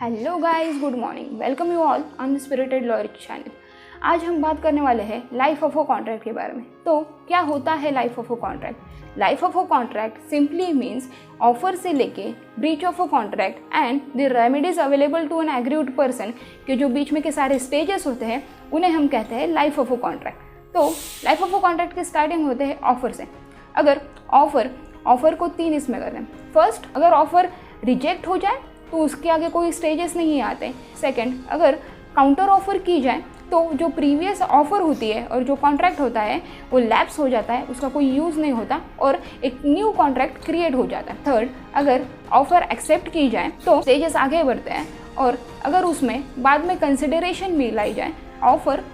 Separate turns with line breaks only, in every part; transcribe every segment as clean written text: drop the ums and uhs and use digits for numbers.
Hello guys, good morning. Welcome you all on spirited lawyer channel. आज हम बात करने वाले हैं लाइफ ऑफ अ कॉन्ट्रैक्ट के बारे में। तो क्या होता है life of a contract? Life of a contract simply means offer से लेके breach of a contract and the remedies available to an aggrieved person के जो बीच में के सारे स्टेजेस होते हैं उन्हें हम कहते हैं लाइफ ऑफ अ कॉन्ट्रैक्ट। तो लाइफ ऑफ अ कॉन्ट्रैक्ट के स्टार्टिंग होते हैं ऑफर से। अगर ऑफर को 3 इसमें कर दें। फर्स्ट, अगर ऑफर रिजेक्ट हो जाए तो उसके आगे कोई स्टेजेस नहीं आते। सेकंड, अगर काउंटर ऑफर की जाए तो जो प्रीवियस ऑफर होती है और जो कॉन्ट्रैक्ट होता है वो लैप्स हो जाता है, उसका कोई यूज़ नहीं होता और एक न्यू कॉन्ट्रैक्ट क्रिएट हो जाता है। थर्ड, अगर ऑफर एक्सेप्ट की जाए तो स्टेजेस आगे बढ़ते हैं और अगर उसमें बाद में कंसिडरेशन भी लाई जाए, ऑफर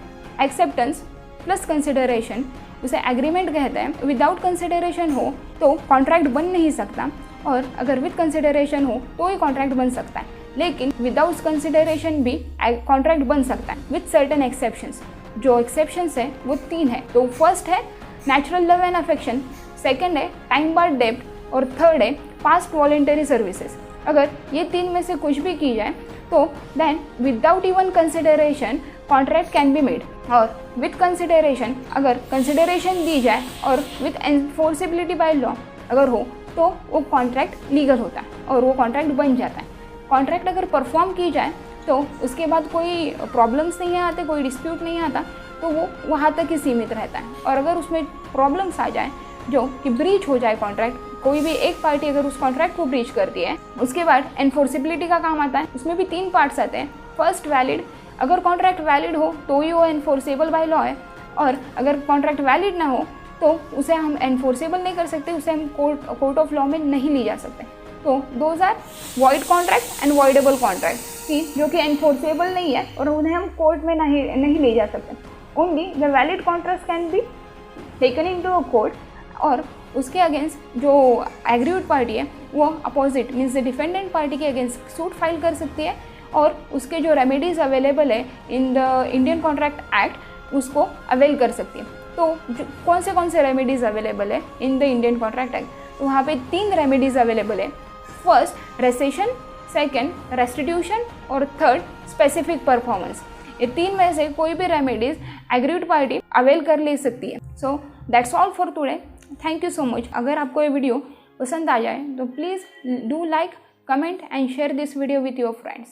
एक्सेप्टेंस प्लस कंसिडरेशन, उसे एग्रीमेंट कहते हैं। विदाउट कंसिडरेशन हो तो कॉन्ट्रैक्ट बन नहीं सकता और अगर विद कंसिडरेशन हो तो ही कॉन्ट्रैक्ट बन सकता है, लेकिन विदाउट कंसिडरेशन भी कॉन्ट्रैक्ट बन सकता है विद सर्टेन एक्सेप्शंस। जो एक्सेप्शंस है वो 3 है। तो फर्स्ट है natural love and affection, second है टाइम बार डेब्ट और थर्ड है पास्ट वॉलेंटरी सर्विसेज। अगर ये 3 में से कुछ भी की जाए तो then without even consideration contract can be made, और विद कंसिडरेशन अगर कंसिडरेशन दी जाए और विद एनफोर्सिबिलिटी बाय लॉ अगर हो तो वो कॉन्ट्रैक्ट लीगल होता है और वो कॉन्ट्रैक्ट बन जाता है। कॉन्ट्रैक्ट अगर परफॉर्म की जाए तो उसके बाद कोई प्रॉब्लम्स नहीं आते, कोई डिस्प्यूट नहीं आता, तो वो वहाँ तक ही सीमित रहता है। और अगर उसमें प्रॉब्लम्स आ जाए जो कि ब्रीच हो जाए कॉन्ट्रैक्ट, कोई भी एक पार्टी अगर उस कॉन्ट्रैक्ट को ब्रीच करती है, उसके बाद एनफोर्सिबिलिटी का काम आता है। उसमें भी 3 पार्ट्स आते हैं। फर्स्ट, वैलिड, अगर कॉन्ट्रैक्ट वैलिड हो तो ही वो एनफोर्सेबल बाय लॉ है, और अगर कॉन्ट्रैक्ट वैलिड ना हो तो उसे हम एनफोर्सेबल नहीं कर सकते, उसे हम कोर्ट ऑफ लॉ में नहीं ले जा सकते। तो those are void contract and voidable contract की जो कि एनफोर्सेबल नहीं है और उन्हें हम कोर्ट में नहीं ले जा सकते। Only the valid contract can be taken into a court, और उसके अगेंस्ट जो एग्रीड पार्टी है वो opposite means the defendant party के अगेंस्ट सूट फाइल कर सकती है और उसके जो रेमेडीज अवेलेबल है in the Indian contract act उसको अवेल कर सकती है। तो कौन से रेमेडीज़ अवेलेबल है in the Indian contract act? तो वहाँ पे 3 रेमेडीज़ अवेलेबल है। फर्स्ट, रेसेशन, सेकंड रेस्टिट्यूशन और थर्ड स्पेसिफिक परफॉर्मेंस। ये 3 में से कोई भी रेमेडीज एग्रीड पार्टी अवेल कर ले सकती है। So that's all for today. Thank you so much. अगर आपको ये वीडियो पसंद आ जाए तो please do like, comment and share this video with your friends.